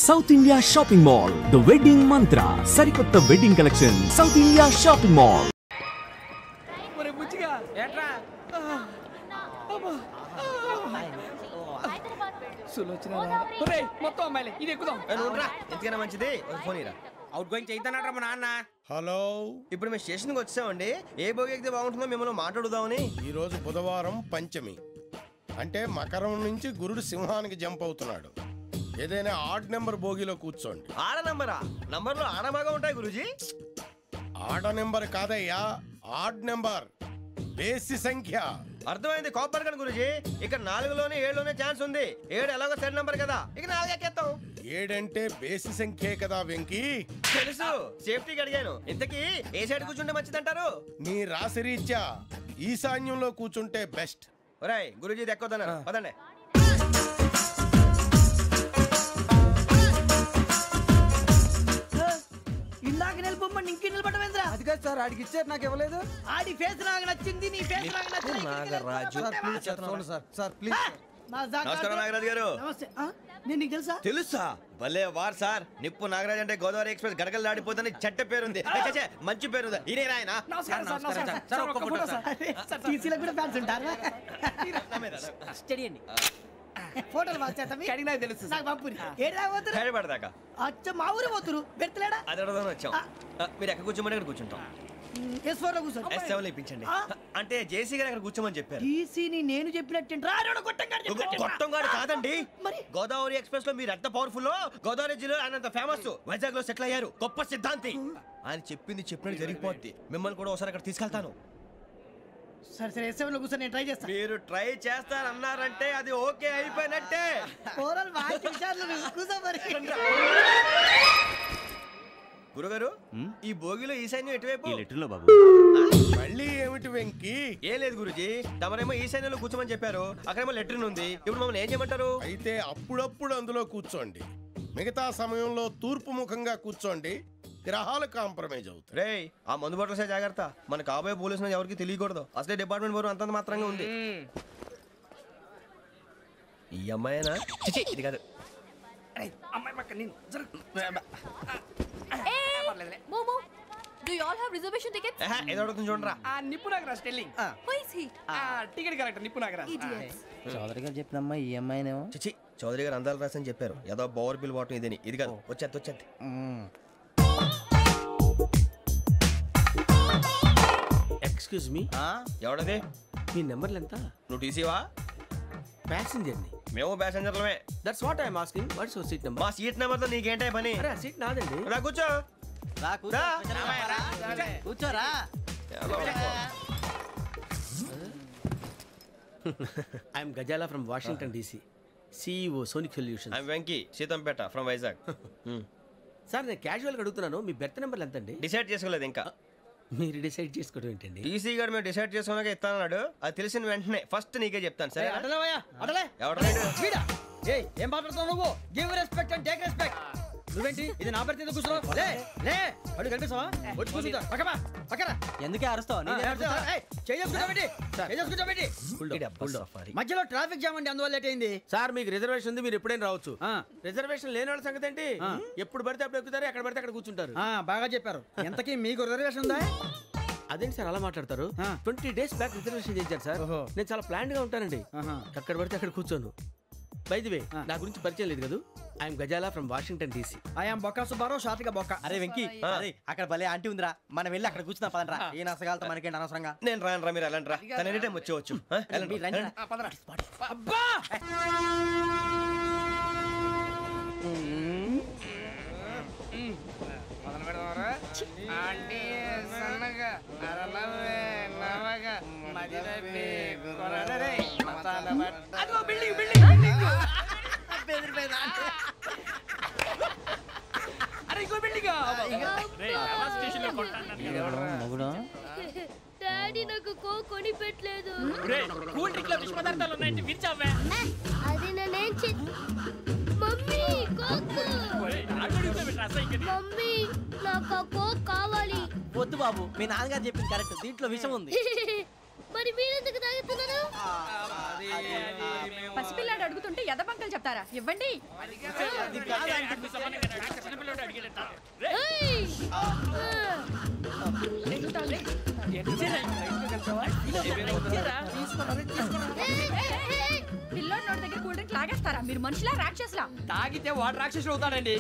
South India shopping mall the wedding మంత్ర సరికొత్త wedding collection south India shopping mall. మొత్తం అమ్మాయిలే ఇది ఎక్కుదాం. ఎందుకైనా మంచిది ఫోన్ ఇరా. అవుట్ గోయింగ్ చేద్దానట మా నాన్న. హలో, ఇప్పుడు మేము స్టేషన్కి వచ్చామండి. ఏ బోగి ఎక్కితే బాగుంటుందో మిమ్మల్ని మాట్లాడుదామని. ఈరోజు బుధవారం పంచమి, అంటే మకరం నుంచి గురుడు సింహానికి జంప్ అవుతున్నాడు. ఏదైనా ఆడ్ నెంబర్ బోగిలో కూర్చోండి. ఆడ నంబరా? నంబర్లో ఆడమాగా ఉంటాయి గురూజీ. ఆడ నెంబర్ కాదయ్యా, ఆడ్ నెంబర్, బేసి సంఖ్య. అర్థమైంది, కాపర్ కానీ గురూజీ. ఇక్కడ 4లోనే 7లోనే ఛాన్స్ ఉంది. 7 ఎలాగో సెడ్ నంబర్ కదా, ఇక 4 ఎక్కేస్తాం. 7 అంటే బేసి సంఖ్యే కదా వెంకీ. తెలుసు, సేఫ్టీకి అడిగాను. ఇంతకీ ఏ సైడ్ కూర్చుంటే మంచిదంటారు? నీ రాశి రీత్యా ఈశాన్యంలో కూర్చుంటే బెస్ట్. ఒరాయ్ గురూజీ దెక్కొద్దన్నారు, పదండి. ఇందాక నిలబొమ్మని ఇంకే నిలబడమేంద్రా? అది కాదు సార్, ఆడికి ఇచ్చారు, నాకు ఇవ్వలేదు. ఆడి ఫేస్ నాకు నచ్చింది, నీ ఫేస్ నాకు నచ్చింది. నాగరాజు. Sir please. నమస్కారం నాగరాజు గారు. నమస్తే. నేను నీకు తెలుసా? తెలుసా? భలే వార్ సార్. నిప్పు నాగరాజ్ అంటే గోదావరి ఎక్స్ప్రెస్ గడగలు దాడిపోతుంది చెట్ట పేరుంది. మంచి పేరు. ఈయన ఆయన నమస్కారం సార్. నమస్కారం సార్. ఒక్క ఫోటో సార్. సార్ టీసీలో కూడా ఫ్యాన్స్ ఉంటారా? స్టడీ అండి. ఫోటోలు మార్చేస్తాం. కడిగి నాకు తెలుసు. నాకు పంపుని. ఏడా పోతురు? హైదరాబాద్. అచ్చ మా ఊరు పోతురు. పెడతలేడా? అది అడగదామని వచ్చాం. మీరు ఎక్కడ కూర్చోమని అక్కడ కూర్చుంటాం. S4 లో కూర్చో. S7 ఇప్పించండి. అంటే జేసీ గారు అక్కడ కూర్చోమని చెప్పారు. టీసీని నేను చెప్పినట్టు రాడు గొట్టంగాడు కాదండి. మరి గోదావరి ఎక్స్ప్రెస్ లో మీరు ఎంత పవర్ఫుల్, గోదావరి జిల్లా ఆయన ఫేమస్, వైజాగ్ లో సెటిల్ అయ్యారు, గొప్ప సిద్ధాంతి. ఆయన చెప్పింది చెప్పినట్టు జరిగిపోద్ది. మిమ్మల్ని కూడా ఒకసారి అక్కడ తీసుకెళ్తాను. సరే సరే, S7 లో కూర్చొని నేను ట్రై చేస్తాను. మీరు ట్రై చేస్తారన్నారంటే అది ఓకే అయిపోయినట్టే. గురుగారు, ఈ భోగిలో ఈశాన్యం ఎటువైపు? మళ్ళీ ఏమిటి వెంకీ? ఏం లేదు గురుజీ, తమరేమో ఈశాన్యంలో కూర్చోమని చెప్పారు. అక్కడేమో లెట్రిన్ ఉంది. ఇప్పుడు మమ్మల్ని ఏం చేయమంటారు? అయితే అప్పుడప్పుడు అందులో కూర్చోండి. మిగతా సమయంలో తూర్పు ముఖంగా కూర్చోండి. గ్రహాలు కాంప్రమైజ్ అవుతాయి. రే, ఆ మందు బట్టలసే జాగ్రత్త. మన కాబోయే పోలీసులు ఎవరికి తెలియకూడదు. అసలే డిపార్ట్మెంట్ బోరు అంతంత మాత్రంగా ఉంది. ఈ అమ్మాయినా? ఇది కాదు. అమ్మాయి పక్క నేను. Momo, do you all have reservation tickets? ఏదో అడుగుతుంది చూడరా. నిప్పు Nagaraj telling. Who is he? Ticket correct. నిప్పు నాగరాజ్. Idiots. చౌదరి గారు చెప్పినమ్మా ఈ అమ్మాయినేమో. చిచి, చౌదరి గారు అందాలు రాసని చెప్పారు. ఏదో బోర్ బిల్ వాటం ఇదని. ఇది కాదు, వచ్చేది. Excuse me, ఎవడది? మీ నెంబర్లు ఎంత? నువ్వు టీసీవా? ప్యాసింజర్ ని. మేము ప్యాసెంజర్లమే. That's what I'm asking. What's your seat number? మా సీట్ నెంబర్ తో నీకేంటే పని? అరే, ఆ సీట్ నాదండి. రా కూర్చో. కూర్చోరా. I'm Gazala from Washington DC, CEO Sonic Solutions. I'm Venky, Seethampeta from Vizag. Sir, నేను క్యాజువల్గా అడుగుతున్నాను, మీ బెర్త్ నెంబర్లు ఎంత అండి? డిసైడ్ చేసుకోలేదు ఇంకా. మీరు డిసైడ్ చేసుకోవడం ఏంటండి? టీసీ గారు మేము డిసైడ్ చేసుకున్నాక ఇస్తానన్నాడు. అది తెలిసిన వెంటనే ఫస్ట్ నీకే చెప్తాను. సరే? ఏం మాట్లాడుతావు నువ్వు? Give respect and take respect. నువ్వేంటి ఇది నా పరిస్థితి కూర్చున్నావు? లే లే, అడుగు కనిపిస్తావా? వచ్చి కూర్చుంటా. పక్కన ఎందుకే అరుస్తావు? మధ్యలో ట్రాఫిక్ జామ్ అండి, అందువల్ల లేట్ అయింది. సార్, మీకు రిజర్వేషన్ ఉంది, మీరు ఎప్పుడైనా రావచ్చు. రిజర్వేషన్ లేని వాళ్ళ సంగతి ఏంటి? ఎప్పుడు పడితే అప్పుడు ఎక్కుతారు, ఎక్కడ పడితే అక్కడ కూర్చుంటారు. బాగా చెప్పారు. ఎంతకీ మీకు రిజర్వేషన్ ఉందా? అదేంటి సార్ అలా మాట్లాడతారు? 20 days బ్యాక్ రిజర్వేషన్ చేశారు సార్. నేను చాలా ప్లాన్డ్ గా ఉంటానండి. అక్కడ పడితే అక్కడ కూర్చోను. బై ది వే, నా గురించి పరిచయం లేదు కదా. I'm Gazala from Washington DC. I'm Bokka Subbarao, షార్ట్గా బొక్క. అరే వెంకీ, అక్కడ భలే ఆంటీ ఉందిరా, మనం వెళ్ళి అక్కడ కూర్చున్నా పదనరా. ఏ నసగాలతో మనకేంటి అనవసరంగా. నేను రాను, మీరు ఎలాంటి రా. తన ఎనీ టైం వచ్చేవచ్చు. అబ్బా, డాడీ నాకు కోక్ కొని పెట్టలేదు. అది నేనేం మమ్మీ కోక్. మమ్మీ, నాకు కోక్ కావాలి. వద్దు బాబు, మీ నాన్నగారు చెప్పింది కరెక్ట్, దీంట్లో విషయం ఉంది. మరి మీరెందుకు తాగుతున్నారు? పసిపిల్లాడు అడుగుతుంటే ఎదబంకలు చెప్తారా? ఇవ్వండి. పిల్లోడి నోటి దగ్గర కూల్ డ్రింక్ లాగేస్తారా? మీరు మనుషులా రాక్షసులా? తాగితే వాడు రాక్షసుడు అవుతాడండి.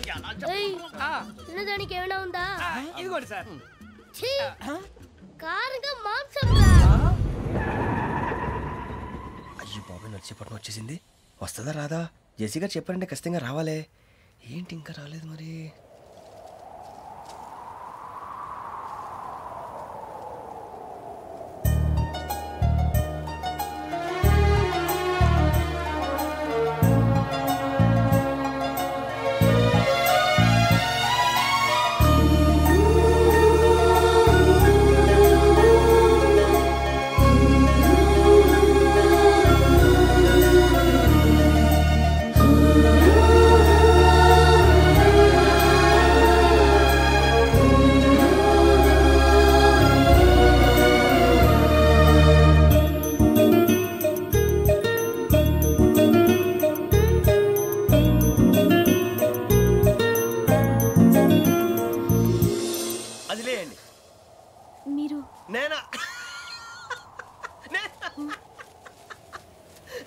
తినడానికి ఏమైనా ఉందా? ఇదిగోండి సార్. కారంగా మాంసం. అయ్యో బాబాయ్ నడిచేపట్నం వచ్చేసింది. వస్తుందా రాదా? జెసి గారు చెప్పారంటే ఖచ్చితంగా రావాలే. ఏంటి ఇంకా రాలేదు మరి?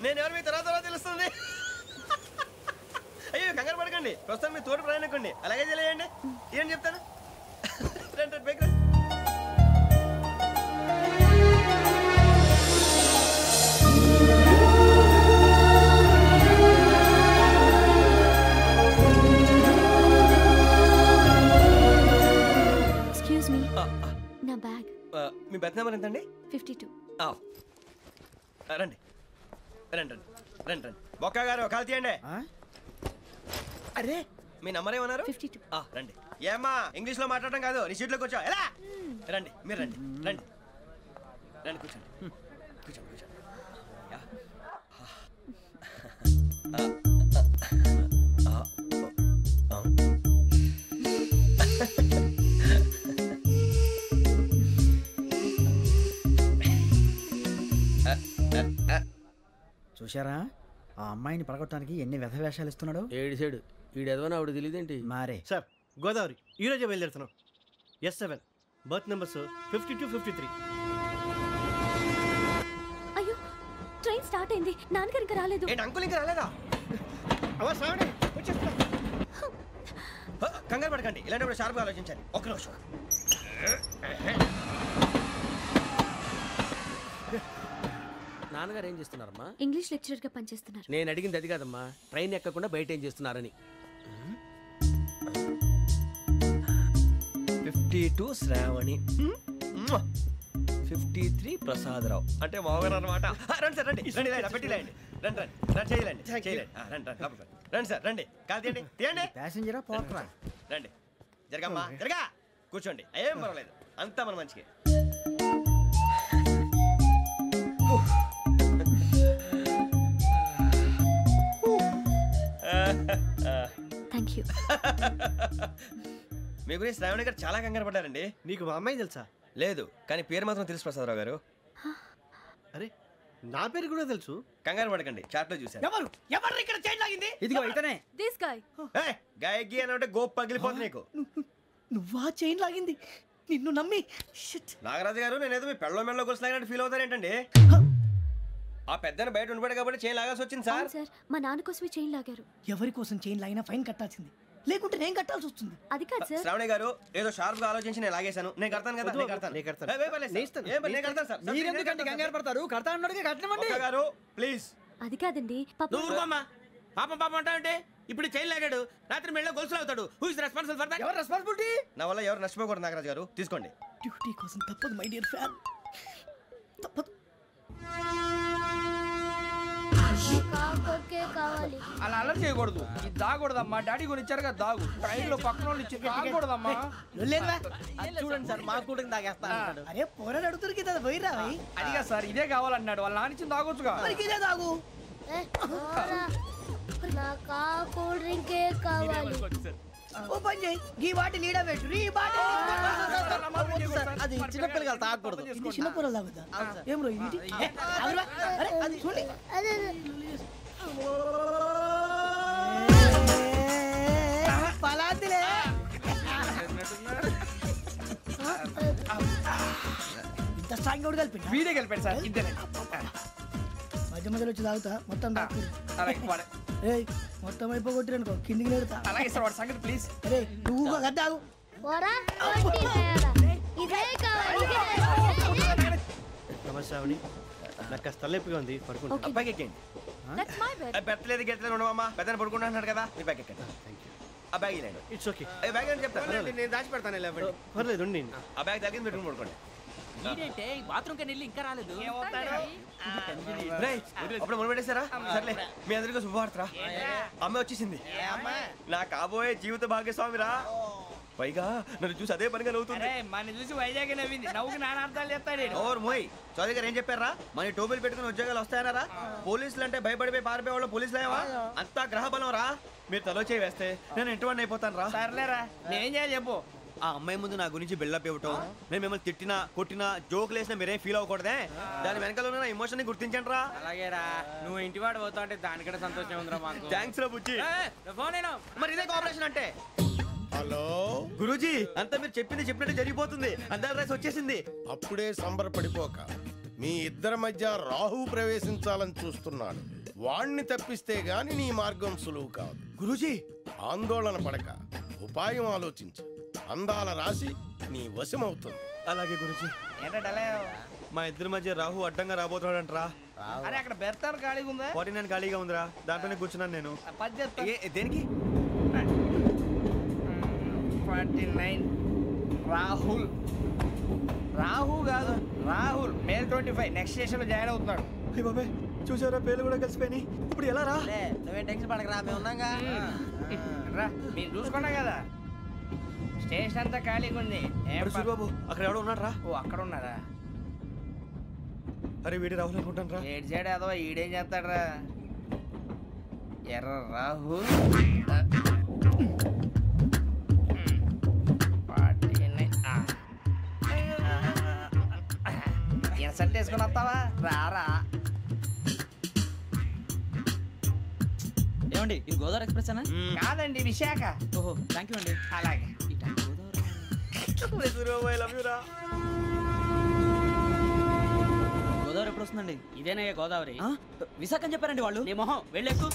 నేను ఎవరు మీ తర్వాత తెలుస్తుంది. అయ్యో కంగారు పడకండి, ప్రస్తుతం మీ తోటి ప్రయాణకండి. అలాగే తెలియండి. ఏం చెప్తాను రండి బైక్ రండి. ఎక్స్క్యూజ్ మీ, నా బ్యాగ్. మీ బెత్ నెంబర్ ఎంతండి? 52. రండి రండి రండి రండి రండి. బొక్క గారు కాల్ తీయండి. అరే మీ నంబర్ ఏమన్నారు? 52. రండి. ఏమ్మా ఇంగ్లీష్ లో మాట్లాడడం కాదు, నీ సీట్లో కూర్చో. ఎలా రండి, మీరు రండి రండి రండి కూర్చోండి కూర్చోండి కూర్చోండి. చూశారా ఆ అమ్మాయిని పడగొట్టడానికి ఎన్ని వ్యధ వేషాలు ఇస్తున్నాడు. ఏడు సైడు వీడు ఎదవని ఆవిడ తెలియదేంటి? మారే సార్ గోదావరి ఈరోజే బయలుదేరుతున్నాం. S7 berth numbers 52, 53. అయ్యో ట్రైన్ స్టార్ట్ అయింది, నాన్నగారు ఇంకా రాలేదు. ఏంటి అంకుల్ ఇంకా రాలేదా? కంగారు పడకండి, ఇలాంటప్పుడు షార్ప్గా ఆలోచించండి. ఒక్క నిమిషం. నాన్నగారు ఏం చేస్తున్నారమ్మా? ఇంగ్లీష్ లెక్చరర్ గా పనిచేస్తున్నారు. నేను అడిగింది అది కాదమ్మా, ట్రైన్ ఎక్కకుండా బయట ఏం చేస్తున్నారని. 52 శ్రావణి, 53 ప్రసాదరావు అంటే మామగారు అనమాట. రండి సార్ రండి రండి రండి పెట్టి రండి రండి రండి రండి చేయలేండి చేయలేండి రండి రండి లోపలికి రండి సార్ రండి. కాల్ తీయండి తీయండి. ప్యాసింజరా పోట్రా రండి జరగమ్మా జరగా కూర్చోండి. ఏం పర్వాలేదు, అంతా మన మంచికి. Thank you. మీ గురించి శ్రావణి గారు చాలా కంగారు పడ్డారండి. నీకు మా అమ్మాయి తెలుసా? లేదు, కానీ పేరు మాత్రం తెలుసు ప్రసాదరావు గారు. అరే నా పేరు కూడా తెలుసు. కంగారు పడకండి, చాట్ లో చూసాను. ఎవరు ఎవరు ఇక్కడ చైన్ లాగింది? ఇదిగో ఇతనే. This guy. గాయకి అని అంటే గోప్ పగిలిపోతుంది నీకు. నువ్వా చైన్ లాగింది? నిన్ను నమ్మి. షిట్. నాగరాజు గారు నేనేదో మీ పెళ్ళ మెళ్ళలో గురిసిలాగినట్టు ఫీల్ అవుతారేంటండి? ఆ పెద్దని బయట ఉండిపోయాడు కాబట్టి చైన్ లాగాల్సి వచ్చింది సార్. సార్ మా నాన్న కోసమే చైన్ లాగారు. ఎవరి కోసం చైన్ లాగినా ఫైన్ కట్టాల్సింది, లేకుంటే నేను కట్టాల్సి వస్తుంది. అది కాదు సార్. శ్రావణి గారు ఏదో షార్ప్ గా ఆలోచించి నేను లాగేశాను. నేను కడతాను కదా, నేను కడతాను. నేను కడతాను సార్. మీరెందుకంటే కంగారు పడతారు? కడతా అన్నాడుగా కట్టమండి. ఒక్క గారు ప్లీజ్. అది కాదండి నువ్వు ఊరుకోమ్మా. పాపం పాపం అంటావంటే ఇప్పుడు చైన్ లాగాడు, రాత్రి మెళ్ళ గొలుసులు అవుతాడు. Who is responsible for that? ఎవరు రెస్పాన్సిబిలిటీ? నా వల్ల ఎవరు నష్టపోకూడదు నాగరాజు గారు, తీసుకోండి. డ్యూటీ కోసం తప్పదు మై డియర్ ఫ్యాన్, తప్పదు. కావాలి. అలా అలర్ చేయకూడదు. ఇది దాగకూడదమ్మా. డాడీ కొని ఇచ్చారు కదా దాగు. ట్రైన్ లో పక్కన వాళ్ళు ఇచ్చి దాగకూడదమ్మా. చూడండి సార్ మా కూడా తాగేస్తా. అరే పోరాడు అడుగుతారు కదా, పోయిరా. అదిగా సార్ ఇదే కావాలన్నాడు. వాళ్ళ నానిచ్చింది తాగొచ్చుగా. ఇదే తాగు. నాకు కూల్ డ్రింకే కావాలి. ఓ పని చేయి ఈ బాటి లీడ పెట్టు ఈ బాటి అది చిన్నపిల్లలు తాగకూడదు. ఇది చిన్న పొరలు తాగుతా ఏం రో ఇది అరే అది చూడండి పలాతిలే ఇంత స్ట్రాంగ్ కూడా కలిపి వీడే కలిపాడు సార్. ఇంతేనే. మధ్య మధ్యలో వచ్చి తాగుతా మొత్తం అలాగే వాడు. మొత్తం అయిపోగొట్టి అనుకో కిందికి నేడుతా అలాగే సార్ వాడు సంగతి ప్లీజ్. అరే నువ్వు గద్దాగు నమస్తే శ్రావణి, నాకు కాస్త తలెప్పిగా ఉంది, పడుకుంటా. అబ్బాయికి ఎక్కండి. పెట్టలేదు గెట్టలేదు ఉండవమ్మా, పెద్దని పడుకుంటున్నాడు కదా, మీ బ్యాగ్ ఎక్కండి. ఆ బ్యాగ్ ఇలాండి. It's okay. బ్యాగ్ అని చెప్తాను, నేను దాచి పెడతాను. పర్లేదు ఉండి. ఆ బ్యాగ్ తగ్గింది పెట్టుకుని పడుకోండి. బాత్రూమ్ కి వెళ్ళి ఇంకా రాలేదు. రేయ్, అప్పుడు మొదలు పెట్టేశారా? సర్లే, మీ అందరికీ శుభవార్తరా. అమ్మ వచ్చేసింది, నా కాబోయే జీవిత భాగ్యస్వామిరా. పైగా నన్ను చూసి అదే పనిగా నవ్వుతుంది. మన చూసి వైజాగ్ నవ్వింది. నవ్వుకి నాన్న అర్థాలు చెప్తాడు. ఓర్ మోయ్, చౌదరి గారు ఏం చెప్పారా? మన టోబీలు పెట్టుకుని ఉద్యోగాలు వస్తాయనరా? పోలీసులు అంటే భయపడిపోయి పారిపోయే వాళ్ళు పోలీసులేవా? అంతా గ్రహ బలం రా. మీరు తలో చేయి వేస్తే నేను ఇంటివాడిని అయిపోతాను రా. సర్లేరా, నేనేం చేయాలి చెప్పు. ఆ అమ్మాయి ముందు నా గురించి బిల్డప్ ఇవ్వటం, నేను మిమ్మల్ని తిట్టినా కొట్టినా జోకులు వేసినా మీరేం ఫీల్ అవ్వకూడదే. దాని వెనకాల ఉన్న ఎమోషన్ ని గుర్తించండి రా. అలాగేరా, నువ్వు ఇంటివాడు పోతా అంటే దానికంటే సంతోషం ఉందిరా మాకు. థ్యాంక్స్ రా బుజ్జి. ఫోన్ మరి ఇదే కోఆపరేషన్ అంటే. హలో గురూజీ, అంతా మీరు చెప్పింది చెప్పినట్టు జరిగిపోతుంది. అందరి రైస్ వచ్చేసింది. అప్పుడే సంబరపడిపోక మీ ఇద్దరి మధ్య రాహు ప్రవేశించాలని చూస్తున్నాడు. వాణ్ణి తప్పిస్తే గాని నీ మార్గం సులువు కాదు. గురూజీ, ఆందోళన పడక ఉపాయం ఆలోచించు. అందాల రాశి నీ వశమవుతుంది. అలాగే గురూజీ. ఏంటంటే మా ఇద్దరి మధ్య రాహు అడ్డంగా రాబోతున్నాడంట్రా. అరే అక్కడ బెర్తాను ఖాళీగా ఉందా? 49 ఖాళీగా ఉందిరా, దాంట్లోనే కూర్చున్నాను నేను. దేనికి? 49 రాహుల్. రాహు కాదు, రాహుల్. మే 25 నెక్స్ట్ స్టేషన్ లో జాయిన్ అవుతున్నాడు. అయ్య బాబాయ్, చూసారా పేర్లు కూడా కలిసిపోయినాయి. ఇప్పుడు ఎలా రా? నువ్వేం టెన్షన్ పడకరా, మేము ఉన్నాగా. రా, మీరు చూసుకున్నా కదా, స్టేషన్ అంతా ఖాళీగా ఉంది. బాబు అక్కడ ఎవడో ఉన్నాడు రా. ఓ అక్కడ ఉన్నారా? అరే వీడి రాహుల్ అనుకుంటాను రా. ఏడు సైడ్ అదో ఈడేం చేస్తాడరా? ఎర్ర రాహు ఇన్సర్ట్ వేసుకుని వస్తావా? రారా. ఏమండి, ఇది గోదావరి ఎక్స్ప్రెస్ అనా? కాదండి, విశాఖ. ఓహో, థ్యాంక్ యూ అండి. అలాగే. గోదావరి ఎప్పుడు వస్తుందండి? ఇదేనయ్య గోదావరి. విశాఖ అని చెప్పారండి వాళ్ళు. నీ మొహం వెళ్ళెక్కు.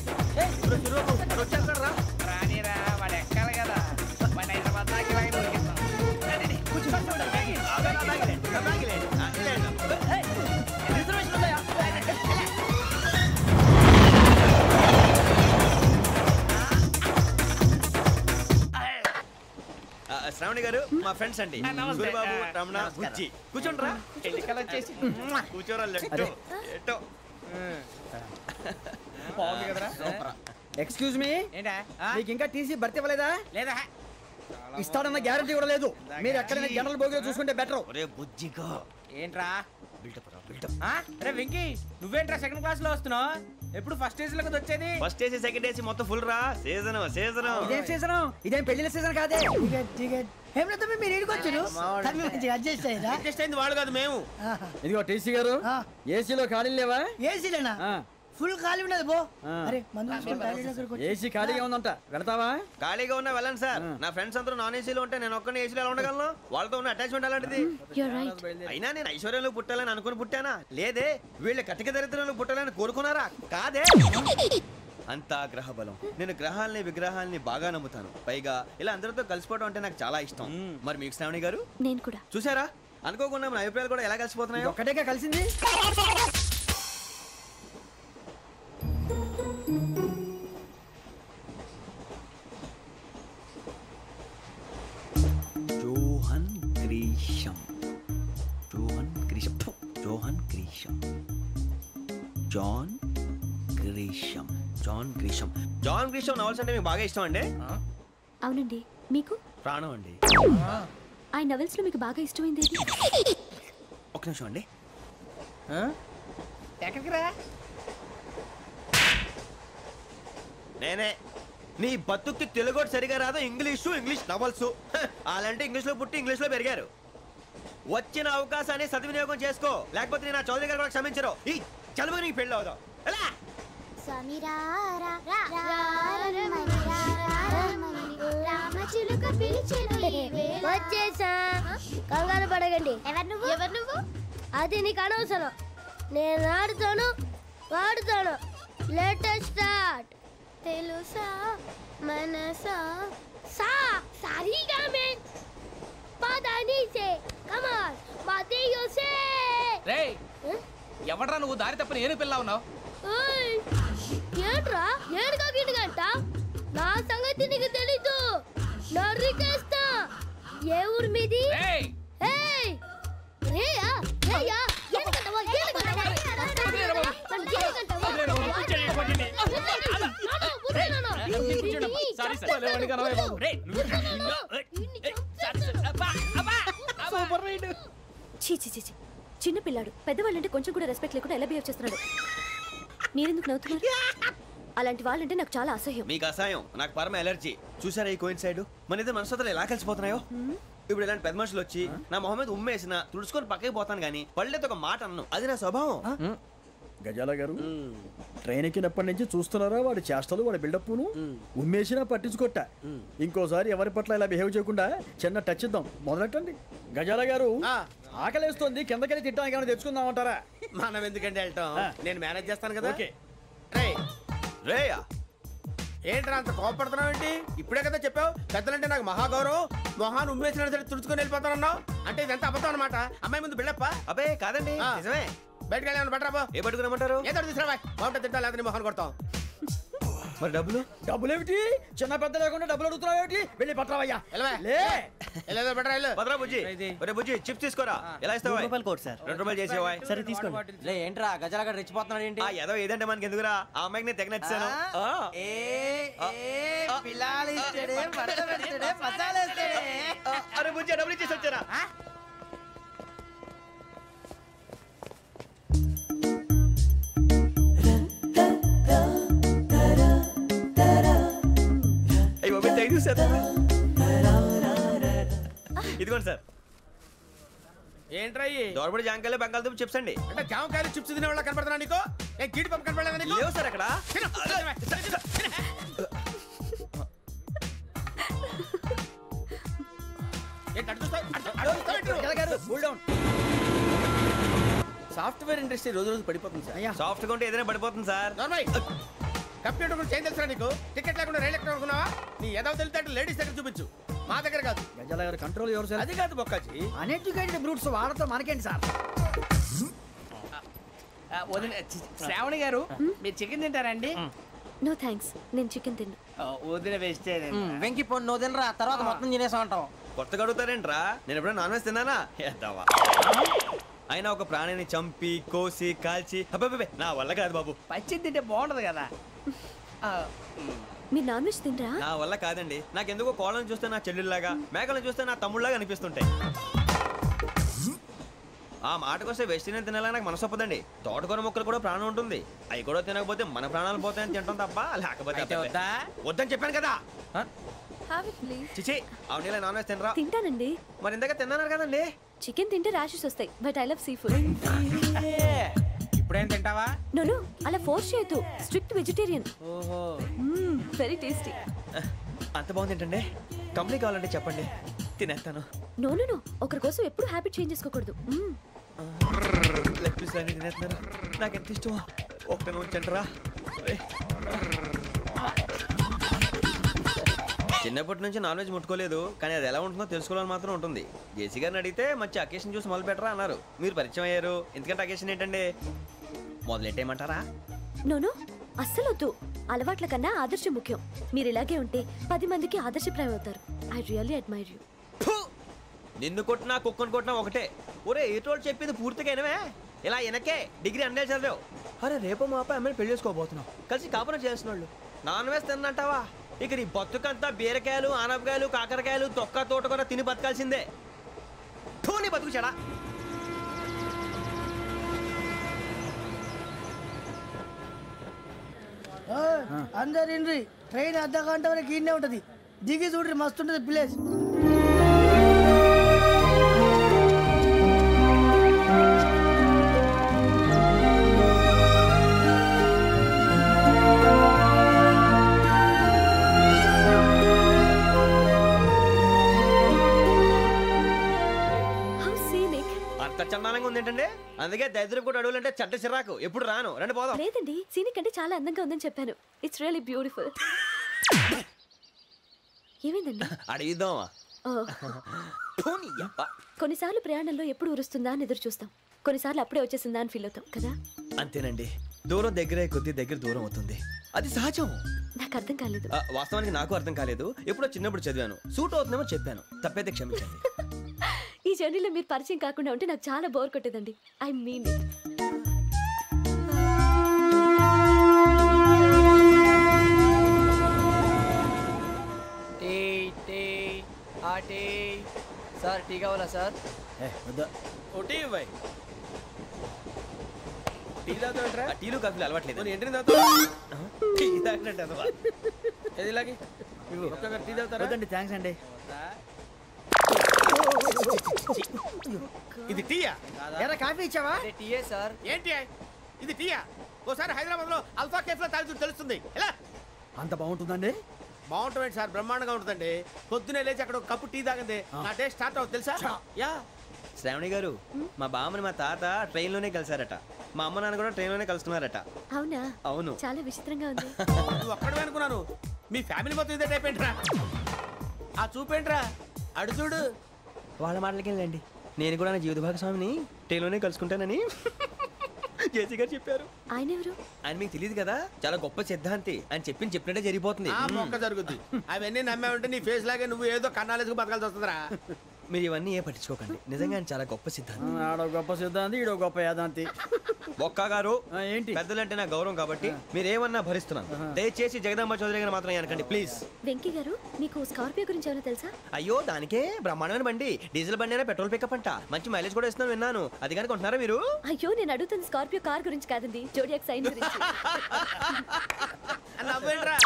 రానిరా, వాడు ఎక్కాలి కదా. వాడు హైదరాబాద్ దాకా ఇలాగే దొరికిస్తాం. రిజర్వేషన్ ఉందా? శ్రావణి గారు మా ఫ్రెండ్స్ అండి. గురుబాబు, రమణ, బుజ్జి. కూర్చోండి రా. వచ్చేసి కూర్చోరా. లెట్టో ఎట్టో బాగుంది కదరా. ఎక్స్క్యూజ్ మీ, ఏంటా? మీకు ఇంకా టీసీ భర్తీ ఇవ్వలేదా? లేదా ఇస్తాడన్న గ్యారంటీ కూడా లేదు. మీరు ఎక్కడైనా జనరల్ బోగిలో చూసుకుంటే బెటర్. ఒరే బుజ్జిగా, ఏంట్రా బిల్డప్ రా, బిల్డప్. అరే వెంకీ, నువ్వేంట్రా సెకండ్ క్లాస్ లో వస్తున్నావు? ఎప్పుడు ఫస్ట్ ఏజ్ లో వచ్చేది? ఫస్ట్ ఏసీ సెకండ్ ఏసీ మొత్తం ఫుల్ రా. Season season. ఇదేం సీజన్? ఇదేం పెళ్లిన సీజన్ కాదే. టికెట్ టికెట్ ఏం లేదు, మీరు ఇడికొచ్చారు అడ్జస్ట్ అయ్యారా? అడ్జస్ట్ అయింది వాళ్ళు కాదు, మేము. ఇదిగో టీసీ గారు, ఏసీలో ఖాళీ లేవా? ఏసీలేనా? ఫుల్ ఖాళీ ఉన్నది బో. అరే మందు తీసుకొని టాయిలెట్ దగ్గరకు వచ్చి. ఏసీ ఖాళీగా ఉందంట, వెళ్తావా? ఖాళీగా ఉన్నా వెళ్ళండి సార్. నా ఫ్రెండ్స్ అందరూ నాన్ ఏసీలో ఉంటే నేను ఒక్కనే ఏసీలో ఎలా ఉండగలను? వాళ్ళతో ఉన్న అటాచ్మెంట్ అలాంటిది. అయినా నేను ఐశ్వర్యంలో పుట్టాలని అనుకుని పుట్టానా? లేదే. వీళ్ళ కటిక దరిద్రంలో పుట్టాలని కోరుకున్నారా? కాదే. అంతా గ్రహ బలం. నేను గ్రహాలని విగ్రహాలని బాగా నమ్ముతాను. పైగా ఇలా అందరితో కలిసిపోవడం అంటే నాకు చాలా ఇష్టం. మరి మీకు శ్రావణి గారు? నేను కూడా. చూసారా, అనుకోకుండా మన అభిప్రాయాలు కూడా ఎలా కలిసిపోతున్నాయి. ఒక్కటేగా కలిసింది. Johan Grisham, Johan Grisham, Johan Grisham, John Grisham, John Grisham. John Grisham novels అంటే మీకు బాగా ఇష్టం అండి? అవునండి. మీకు? ప్రాణం అండి. ఆ నవల్స్ లో మీకు బాగా ఇష్టమైంది ఏది? ఒక్క నిమిషం అండి. ఎక్కడికి రా? నేనే నీ బతుక్కి తెలుగు సరిగా రాదు, ఇంగ్లీష్ నవల్స్. అలాంటి ఇంగ్లీష్ లో పుట్టి ఇంగ్లీష్ లో పెరిగారు. వచ్చిన అవకాశాన్ని సద్వినియోగం చేసుకో, లేకపోతే నేను చౌదరి గారు కూడా క్షమించరు. ఈ చదువు నీకు పెళ్ళి అవుదాం. వచ్చేసా, కంగారు పడకండి. ఎవరు నువ్వు? అది నీకు అనవసరం. నేను ఆడుతాను, వాడుతాను. Latest start. తెలుసా మనసా సా సారీగా మెన్ పదానిసే కమాన్ మాదేయోసే. రేయ్, ఎవడ్రా నువ్వు? దారి తప్పని ఏను పిల్ల ఉన్నావు? ఏంట్రా ఏడుగా గిడుగంట? నా సంగతి నీకు తెలీదు. నరికేస్తా. ఏ ఊరు మీది? రేయా రేయా ఏడుగంటవా ఏడుగంటవా చిన్న పిల్లాడు పెద్దవాళ్ళంటే కొంచెం కూడా రెస్పెక్ట్ లేకుండా ఎలా బిహేవ్ చేస్తున్నాడు. మీరెందుకు నవ్వుతున్నారు? అలాంటి వాళ్ళంటే నాకు చాలా అసహ్యం. మీకు అసహ్యం, నాకు పరమ ఎలర్జీ. చూసారా ఈ కోయిన్సైడ్? మన ఇద్దరు మనసులో ఎలా కలిసిపోతున్నాయో. ఇప్పుడు ఇలాంటి పెద్ద మనుషులు వచ్చి నా మొహం మీద ఉమ్మేసిన తుడుచుకొని పక్కకి పోతాను కానీ పళ్ళేతో ఒక మాట అన్ను. అది నా స్వభావం. గజాల గారు, ట్రైన్ ఎక్కినప్పటి నుంచి చూస్తున్నారా వాడి చేష్టలు, వాడి బిల్డప్ను? ఉమ్మేసినా పట్టించుకోట. ఇంకోసారి ఎవరి పట్ల ఇలా బిహేవ్ చేయకుండా చిన్న టచ్ ఇద్దాం. మొదలెట్టండి. గజాల గారు, ఆకలేస్తుంది, కిందకెళ్ళి తిట్టడానికి ఏమైనా తెచ్చుకుందామంటారా? మనం ఎందుకంటే వెళ్తాం, నేను మేనేజ్ చేస్తాను కదా. రేయా ఏంట్రా అంత కోపడుతున్నావు ఏంటి? ఇప్పుడే కదా చెప్పావు పెద్దలంటే నాకు మహాగౌరవం, మొహాన్ని ఉమ్మేసిన సరే తుడుచుకొని వెళ్ళిపోతానన్నావు. అంటే ఇదంతా అబద్ధం అనమాట. అమ్మాయి ముందు బిల్డప్ప? అబ్బే కాదండి, నిజమే. బయటకు వెళ్ళి బట్రాబో. ఏ పట్టుకురమ్మంటారు? ఏదో తీసుకురా, బాగుంటుంది తింటా, లేదా మొహాన్ని కొడతాం. మరి డబ్బులు? డబ్బులు ఏమిటి? చిన్న పెద్ద లేకుండా డబ్బులు అడుగుతున్నావు ఏమిటి? వెళ్ళి పట్టరావయ్యా. బుజ్జి చిప్స్ తీసుకోరా. ఎలా ఇస్తావా? Court sir. 2 రూపాయలు చేసేవా? సరే తీసుకోండి. లే ఏంట్రా గజాలగడ రెచ్చిపోతున్నాడు ఏంటి? ఏదో ఏదంటే మనకి ఎందుకురా, ఆ అమ్మాయికి నేను తెగ నచ్చాను. అరే బుజ్జి డబ్బులు ఇచ్చేసి వచ్చారా? ఇదిగోండి సార్. ఏంట్రా దోరబడి జాంకాయలు బంగాళదుంప చిప్స్ అండి. అంటే జామకాయలు చిప్స్ తినే వాళ్ళ కనపడుతున్నా నీకు? ఏ కీడి పంప కనపడలేదా నీకు? లేవు సార్ అక్కడ. సాఫ్ట్వేర్ ఇండస్ట్రీ రోజు రోజు పడిపోతుంది సార్. సాఫ్ట్ గా ఉంటే ఏదైనా పడిపోతుంది సార్. కంప్యూటర్ గురించి ఏం తెలుసా నీకు? టికెట్ లేకుండా రైలు ఎక్కడ అనుకున్నావా? నీ ఏదో తెలితే లేడీస్ దగ్గర చూపించు, మా దగ్గర కాదు. గజాల గారు కంట్రోల్ ఎవరు సార్? అది కాదు బొక్కాజీ, అన్ఎడ్యుకేటెడ్ బ్రూట్స్ వాడతో మనకేంటి సార్? శ్రావణి గారు, మీరు చికెన్ తింటారండి? నో థ్యాంక్స్, నేను చికెన్ తిన్నా. వదిన వేస్తే వెంకి పొన్ను నువ్వు తినరా, తర్వాత మొత్తం తినేసా ఉంటాం. కొత్తగా అడుగుతారేంట్రా? నేను ఎప్పుడైనా నాన్ వెజ్ తిన్నానా? ఎద్దావా. అయినా ఒక ప్రాణిని చంపి కోసి కాల్చి అబ్బాబే నా వల్ల కాదు బాబు. పచ్చి తింటే బాగుంటది కదా. మీరు నాన్ వెజ్ తినరా? నా వల్ల కాదండి. నాకెందుకో కోళ్ళని చూస్తే నా చెల్లెళ్ళలాగా, మేకలను చూస్తే నా తమ్ముళ్ళలాగా అనిపిస్తుంటాయి. ఆ మాటకొస్తే వెస్టిరియన్ తినాలని నాకు మనసు ఒప్పదండి. తోటకూర మొక్కలు కూడా ప్రాణం ఉంటుంది, అవి కూడా తినకపోతే మన ప్రాణాలు పోతాయని తింటాం తప్ప లేకపోతే వద్దని చెప్పాను కదా. చిచి అవునీ నాన్ వెజ్ తినరా? తింటానండి. మరి ఇందాక తిన్నాను కదండి. చికెన్ తింటే ర్యాషెస్ వస్తాయి, but I love sea food. ఇప్పుడేం తింటావా? నో అలా ఫోర్స్ చేయొద్దు, స్ట్రిక్ట్ వెజిటేరియన్. ఓహో, వెరీ టేస్టీ. అంత బాగుంది ఏంటండి? కంప్లీట్ కావాలంటే చెప్పండి, తినేస్తాను. నో ఒకరి కోసం ఎప్పుడు హ్యాబిట్ చేంజ్ చేసుకోకూడదు. లెగ్ పీస్ అన్ని తినేస్తున్నారు, నాకు ఎంత ఇష్టం. ఒకటే ఉంచండిరా. చిన్నప్పటి నుంచి నాన్ వెజ్ ముట్టుకోలేదు, కానీ అది ఎలా ఉంటుందో తెలుసుకోవాలని మాత్రం ఉంటుంది. జేసీ గారిని అడిగితే మంచి అకేషన్ చూసి మొదలు పెట్టరా అన్నారు. మీరు పరిచయం అయ్యారు, ఎందుకంటే అకేషన్ ఏంటండి? మొదలెట్టేయమంటారా? నో అస్సలు వద్దు. అలవాట్ల కన్నా ఆదర్శం ముఖ్యం. మీరు ఇలాగే ఉంటే 10 మందికి ఆదర్శప్రాయం అవుతారు. I really admire you. నిన్ను కొట్టినా కుక్కను కొట్టినా ఒకటే. ఒరే ఏటోళ్ళు చెప్పింది పూర్తిగా వినవే. ఇలా వెనకే డిగ్రీ అన్నే చదివావు. అరే రేపు మా అబ్బాయి అమ్మాయిని పెళ్లి చేసుకోబోతున్నావు, కలిసి కాపురం చేసిన వాళ్ళు నాన్ వెజ్ తిన్నంటావా? ఇక నీ బతుకంతా బీరకాయలు, ఆనపకాయలు, కాకరకాయలు, తొక్క తోట కూడా తిని బతకాల్సిందే. నీ బతుకు చెడా. అందరు ట్రైన్ అర్ధ గంట వరకు ఇన్నే ఉంటది. దిగి చూడ్రి మస్తు ఉంటది ప్లేస్. అంత చందానంగా ఉంది ఏంటంటే, అందుకే దరిద్రం కూడా అడవులంటే చెడ్డ చిరాకు. ఎప్పుడు రాను, రండి పోదాం. లేదండి, సీనిక్ అంటే చాలా అందంగా ఉందని చెప్పాను. It's really beautiful. ఏమైందండి? అడిగిద్దామా? కొన్నిసార్లు ప్రయాణంలో ఎప్పుడు ఉరుస్తుందా అని ఎదురు చూస్తాం, కొన్నిసార్లు అప్పుడే వచ్చేసిందా అని ఫీల్ అవుతాం కదా. అంతేనండి, దూరం దగ్గరే కొద్ది దగ్గర దూరం అవుతుంది, అది సహజం. నాకు అర్థం కాలేదు. వాస్తవానికి నాకు అర్థం కాలేదు. ఎప్పుడో చిన్నప్పుడు చదివాను, సూట్ అవుతుందేమో చెప్పాను, తప్పైతే క్షమించండి. ఈ జర్నీలో మీరు పరిచయం కాకుండా ఉంటే నాకు చాలా బోర్ కొట్టేదండి. ఐ మీన్ సార్ టీ కావాలా సార్? టీలు కాఫీలు అలవాట్లేదు. థ్యాంక్స్ అండి. ఇది టీయా? ఎరా కాఫీ ఇచ్చావా? టీయే సార్. ఏంటి ఇది టీయా? ఓసారి హైదరాబాద్ లో అల్ఫా కేఫ్ లో తాగుతూ తెలుస్తుంది. ఎలా అంత బాగుంటుందండి? బాగుంటుంది సార్, బ్రహ్మాండంగా ఉంటుందండి. పొద్దునే లేచి అక్కడ ఒక కప్పు టీ తాగింది నా డే స్టార్ట్ అవుతుంది తెలుసా? యా. శ్రావణి గారు, మా బామ్మని మా తాత ట్రైన్ లోనే కలిసారట, మా అమ్మ నాన్న కూడా ట్రైన్ లోనే కలుస్తున్నారట. అవునా? అవును. చాలా విచిత్రంగా ఉంది. నువ్వు ఒక్కడే అనుకున్నాను, మీ ఫ్యామిలీ మొత్తం ఇదే టైప్ ఏంట్రా? ఆ చూపేంట్రా, అడు చూడు. వాళ్ళ మాటలకి వెళ్ళండి, నేను కూడా నా జీవిత భాగస్వామిని ట్రైన్ లోనే కలుసుకుంటానని జేసీ గారు చెప్పారు. ఆయన ఎవరు? ఆయన మీకు తెలియదు కదా, చాలా గొప్ప సిద్ధాంతి అని చెప్పినట్టే జరిగిపోతుంది. ఆ మొక్క జరుగుద్ది. అవన్నీ నమ్మే ఉంటే నీ ఫేస్ లాగే నువ్వు ఏదో కన్నాలేసుకు బతకాల్సి వస్తుందిరా. మీరు ఇవన్నీ ఏ పట్టించుకోకండి, నిజంగా ఆయన చాలా గొప్ప సిద్ధాంతి. ఆడో గొప్ప సిద్ధాంతి, ఈడో గొప్ప యాదాంతి. ఒక్క గారు ఏంటి? పెద్దలంటే నా గౌరవం కాబట్టి మీరేమన్నా భరిస్తున్నాను. దయచేసి జగదాంబ చౌదరి గారు మాత్రం అనకండి ప్లీజ్. వెంకీ గారు, మీకు స్కార్పియో గురించి ఏమైనా తెలుసా? అయ్యో, దానికే బ్రహ్మాండమైన బండి, డీజిల్ బండి అయినా పెట్రోల్ పికప్ అంట, మంచి మైలేజ్ కూడా ఇస్తున్నాను విన్నాను. అది కానీ కొంటున్నారా మీరు? అయ్యో, నేను అడుగుతుంది స్కార్పియో కార్ గురించి కాదండి, జోడియాక్ సైన్ గురించి. నవ్వేంట్రా?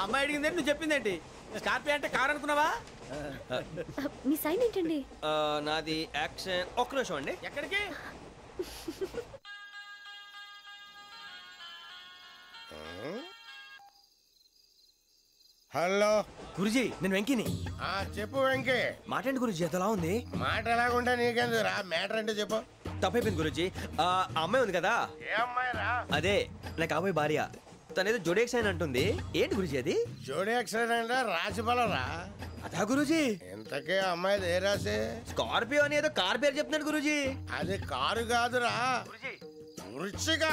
అమ్మాయి అడిగింది నువ్వు చెప్పిందేంటి? స్కార్పియో అంటే కార్ అనుకున్నావా? మీ సైన్ ఏంటండి? నాది యాక్షన్. ఒక్క నిమిషం అండి. ఎక్కడికి? హలో గురుజీ, నేను వెంకిని. చెప్పు వెంకీ. మాట ఏంటి గురుజీ, అదలా ఉంది? మాట ఎలాగుంటా నీకెందుకు రా, మ్యాటర్ అంటే చెప్పు. తప్పైపోయింది గురుజీ. ఆ అమ్మాయి ఉంది కదా, ఏ అమ్మాయి రా? అదే నా కాబోయే భార్య. తనేదో జోడేక్ సైన్ అంటుంది. ఏంటి గురుజీ అది? జోడేక్ సైన్ అంటే రాసి బలరా? అదా గురుజీ. ఇంతకే అమ్మాయి ఏ రాసి? స్కార్పియో అని ఏదో కార్ పేరు చెప్తున్నాడు గురుజీ. అది కారు కాదురా, వృచ్చిక.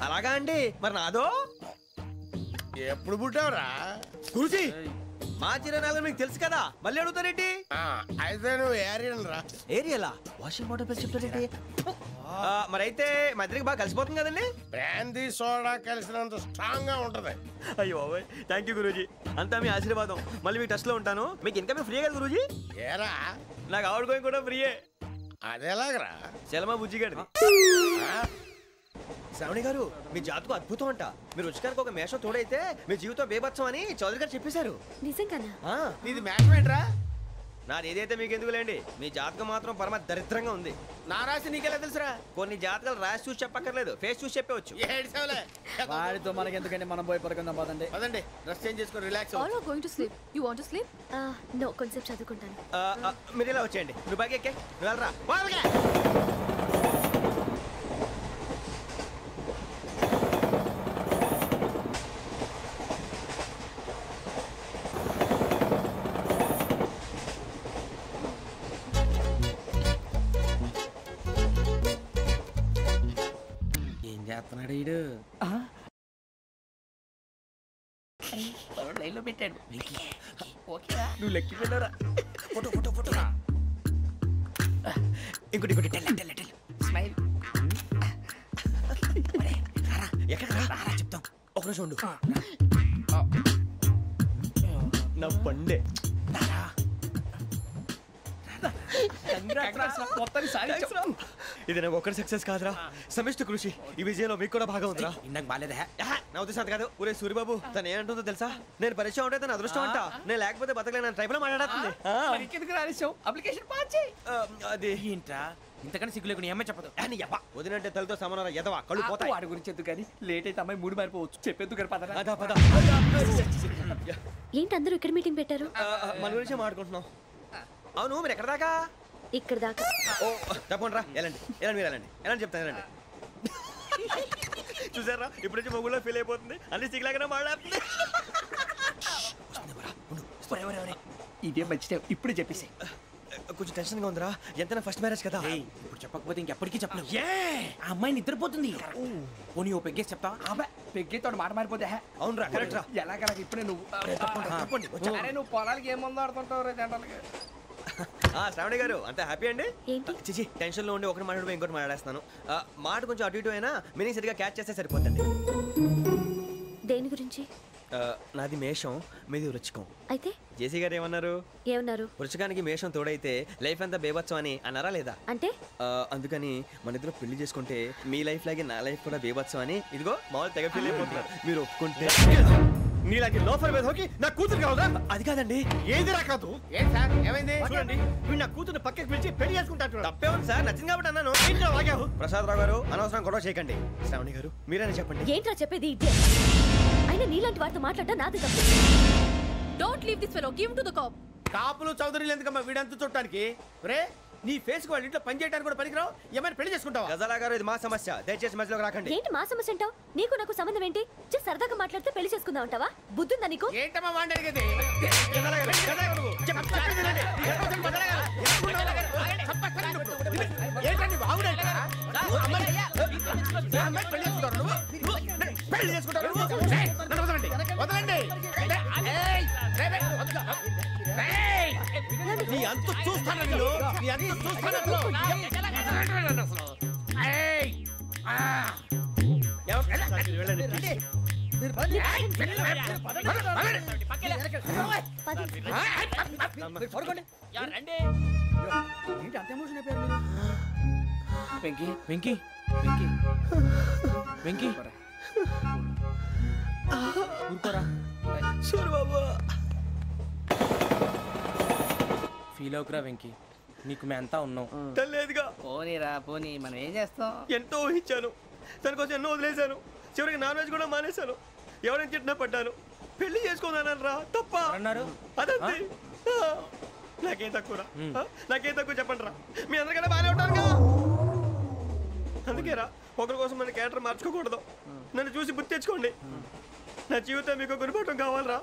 అలాగా అండి, మరి నాదో? ఎప్పుడు పుట్టావురా గురుజీ? మా చిరనాలు మీకు తెలుసు కదా, మళ్ళీ అడుగుతారేంటి? అయితే నువ్వు ఏరియన్ రా. ఏరియలా? వాషింగ్ వాటర్ పేరు చెప్తారేంటి? మరైతే మా ఇద్దరికి బాగా కలిసిపోతుంది కదండి. బ్రాందీ సోడా కలిసినంత స్ట్రాంగ్ గా ఉంటది. అయ్యో థ్యాంక్ యూ గురూజీ, అంతా మీ ఆశీర్వాదం. మళ్ళీ మీకు టచ్ లో ఉంటాను. మీకు ఇన్కమ్ ఫ్రీ కదా గురూజీ? ఏరా, నాకు అవుట్ గోయింగ్ కూడా ఫ్రీయే. అదేలాగరా? చలమా బుజ్జి గారిది. శ్రావణి గారు, మీ జాతకు అద్భుతం అంట. మీరు రుచికారికి ఒక మేషం తోడైతే మీ జీవితం బేబత్సం అని చౌదరి గారు చెప్పేశారు. నిజంగానా? నీది మేషం ఏంట్రా? నాది ఏదైతే మీకు ఎందుకులేండి, మీ జాతకం మాత్రం పరమ దరిద్రంగా ఉంది. నా రాసి నీకెలా తెలుసురా? కొన్ని జాతకాలు రాసి చూసి చెప్పక్కర్లేదు, ఫేస్ చూసి చెప్పవచ్చు. వాడితో మనకి ఎందుకంటే మనం పోయి పడుకుందాం పదండి. పదండి, డ్రెస్ చేంజ్ చేసుకొని relax. All are going to sleep. You want to sleep? No, కొంచెం చదువుకుంటాను. మీరు ఇలా వచ్చేయండి. నువ్వు బాగా ఎక్కే, నువ్వు వెళ్ళరా. ఏం చేస్తున్నాడు ఈడు? లైన్లో పెట్టాడు. నువ్వు లెక్కి వెళ్ళరా. Photo photo photo. ఇంకోటి ఇంకోటి. Tell smile. ఎక్కడ రా చెప్తాం. ఒక నిమిషం ఉండు. నా పండే. ఇది నాకు ఒక్కడి సక్సెస్ కాదురా, సమిష్టి కృషి. ఈ విజయంలో మీకు కూడా భాగం ఉందిరా. నాకు బాలేదా? నా ఉద్దేశం కాదు. ఊరే సూరిబాబు, తను ఏమంటుందో తెలుసా? నేను పరిచయం ఉంటే తన అదృష్టం అంట. నేను లేకపోతే బతకలేను ట్రైబ్ లో మాట్లాడుతుంది. అది ఏంట్రా ఇంతకన్నా సిగ్గు లేకుండా ఏమై చెప్పదు. వదినంటే తలతో సమానం ఎదవా, కళ్ళు పోతాయి. వాడి గురించి ఎందుకు కానీ లేట్ అయితే అమ్మాయి మూడు మారిపోవచ్చు. చెప్పేందుకు ఏంటి అందరూ ఇక్కడ మీటింగ్ పెట్టారు? మన గురించి మాట్లాడుకుంటున్నాం. అవును, మీరు ఎక్కడ దాకా? ఇక్కడ దాకా. ఓ తప్పకుండా రా, వెళ్ళండి వెళ్ళండి, మీరు వెళ్ళండి వెళ్ళండి, చెప్తాను వెళ్ళండి. చూసారా, ఇప్పుడు నుంచి మొగుల్లో ఫీల్ అయిపోతుంది, అన్ని సిగ్లాగానే మాట్లాడుతుంది. ఇదే మంచి టైం, ఇప్పుడు చెప్పేసి. కొంచెం టెన్షన్ గా ఉందిరా, ఎంతైనా ఫస్ట్ మ్యారేజ్ కదా. ఇప్పుడు చెప్పకపోతే ఇంకెప్పటికీ చెప్పలేవు. ఆ అమ్మాయి నిద్రపోతుంది. పోనీ ఓ పెగ్గేసి చెప్తా. పెగ్గేతో మాట మారిపోతే. అవునరా, కరెక్ట్ రా. ఎలాగలా ఇప్పుడే నువ్వు నువ్వు పొలాలకి ఏం ముందు ఆడుతుంటావు రే జనరల్గా. శ్రావణి గారు, అంత హ్యాపీ అండి? చిచి, టెన్షన్ లో ఉండి ఒకటి మాట్లాడిపోయి ఇంకోటి మాట్లాడేస్తాను. మాట కొంచెం అటు ఇటు అయినా మీనింగ్ సరిగా క్యాచ్ చేస్తే సరిపోతుంది. దేని గురించి? నాది మేషం, మీది వృచ్చికం. అయితే జేసీ గారు ఏమన్నారు? వృచ్చికానికి మేషం తోడైతే లైఫ్ అంతా బేబత్సం అని అన్నారా లేదా? అంటే అందుకని మన ఇద్దరు పెళ్లి చేసుకుంటే మీ లైఫ్ లాగే నా లైఫ్ కూడా బేబత్సం అని ఇదిగో మామూలు తెగ ఫీల్ అయిపోతున్నారు. మీరు ఒప్పుకుంటే నీలాంటి లోఫర్ మీద హోకి నా కూతురు కావదా? అది కాదండి. ఏది రా కాదు? ఏం సార్ ఏమైంది? చూడండి, వీడు నా కూతురు పక్కకి పిలిచి పెళ్లి చేసుకుంటాడు. తప్పే ఉంది సార్, నచ్చింది కాబట్టి అన్నాను. ప్రసాద్ రావు గారు, అనవసరం గొడవ చేయకండి. శ్రావణి గారు, మీరైనా చెప్పండి. ఏంట్రా చెప్పేది? ఇదే అయినా నీలాంటి వారితో మాట్లాడటం నాది తప్పు. Don't leave this fellow, give to the cop. కాపులు చౌదరులు ఎందుకమ్మా వీడంతా చూడటానికి? రే, నీ ఫేస్ కు వాళ్ళ ఇంట్లో పని చేయడానికి కూడా పనికిరావు. ఏమైనా పెళ్లి చేసుకుంటావా? గజాలా గారు, ఇది మా సమస్య, దయచేసి మధ్యలోకి రాకండి. ఏంటి మా సమస్య అంటావు? నీకు నాకు సంబంధం ఏంటి? జస్ట్ సరదాగా మాట్లాడితే పెళ్లి చేసుకుందాం అంటావా? బుద్ధుందా నీకు? ఏంటమ్మా వాడిని అడిగేది? పెళ్లి చేసుకుంటారు. వదలండి. నీ అంత చూస్తాను, నీ అంత చూస్తాను. వెంకీ వెంకీ వెంకీ వెంకీ ఊరుకోరా. సూరిబాబు, ఫీల్ అవుకురా వెంకీ, నీకు మేమంతా ఉన్నాం. తెలియదుగా. పోనీరా పోనీ, మనం ఏం చేస్తాం? ఎంతో ఊహించాను, దానికోసం ఎన్నో వదిలేశాను. చివరికి నాన్ వెజ్ కూడా మానేశాను. ఎవరైనా తిట్టినా పడ్డాను. పెళ్లి చేసుకున్నాను రా, తప్ప అన్నారు. అదంతే. నాకేం తక్కువ, నాకేం తక్కువ చెప్పండి రా. మీ అందరికన్నా బాగానే ఉంటారుగా. అందుకే రా, ఒకరి కోసం మన క్యారెక్టర్ మార్చుకోకూడదు. నన్ను చూసి గుర్తు తెచ్చుకోండి. నా జీవితం మీకు గురిపటం కావాలరా.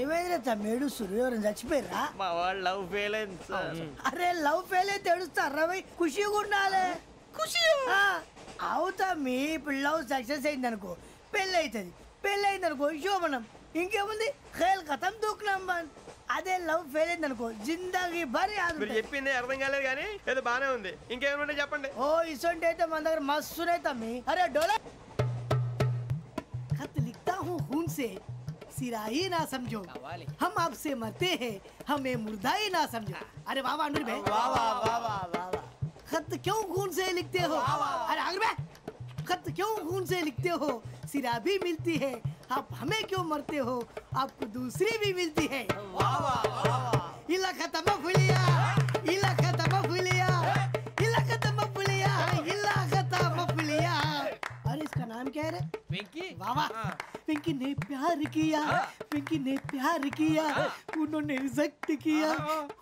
ఏమైనా తమ్మేడు సూర్యవరం చచ్చిపోయిరా? మా వాళ్ళు లవ్ ఫెయిల్ అయింది. అరే లవ్ ఫెయిల్ అయితే ఏడుస్తారా? ఖుషిగా ఉండాలి. ఖుషి అవుతా. మీ ఇప్పుడు లవ్ సక్సెస్ అయింది అనుకో, పెళ్ళి అవుతుంది. పెళ్ళి అయింది అనుకో శోభనం. ఇంకేముంది, ఖేల్ కథం దూకునాం బాన్. అదే లవ్ ఫెయిల్ అయింది అనుకో జిందాగీ భారీ. మీరు చెప్పింది అర్థం కాలేదు కానీ ఏదో బానే ఉంది. ఇంకేమైనా చెప్పండి. ఓ ఇసొంటి అయితే మన దగ్గర మస్తునే తమ్మి. అరే డోలా खत लिखता हूँ खून से, सिरा ही ना समझो, हम आपसे मरते हैं, हमें मुर्दा ही ना समझो. अरे वाह वाह अनुर भाई, वाह वाह वाह वाह वाह. खत क्यों खून से लिखते हो? अरे अनुर भाई, खत क्यों खून से लिखते हो? सिरा भी मिलती है, आप हमें क्यों मरते हो? आपको दूसरी भी मिलती है. वाह वाह वाह. इला खत्म फुलिया, इला खत्म फुलिया, इला खत्म फुलिया, इला खत्म फुलिया. अरे इसका नाम क्या है रे? వెంకీ. वाह वाह. पिंकी ने प्यार किया, पिंकी ने प्यार किया, उन्होंने रिजेक्ट किया,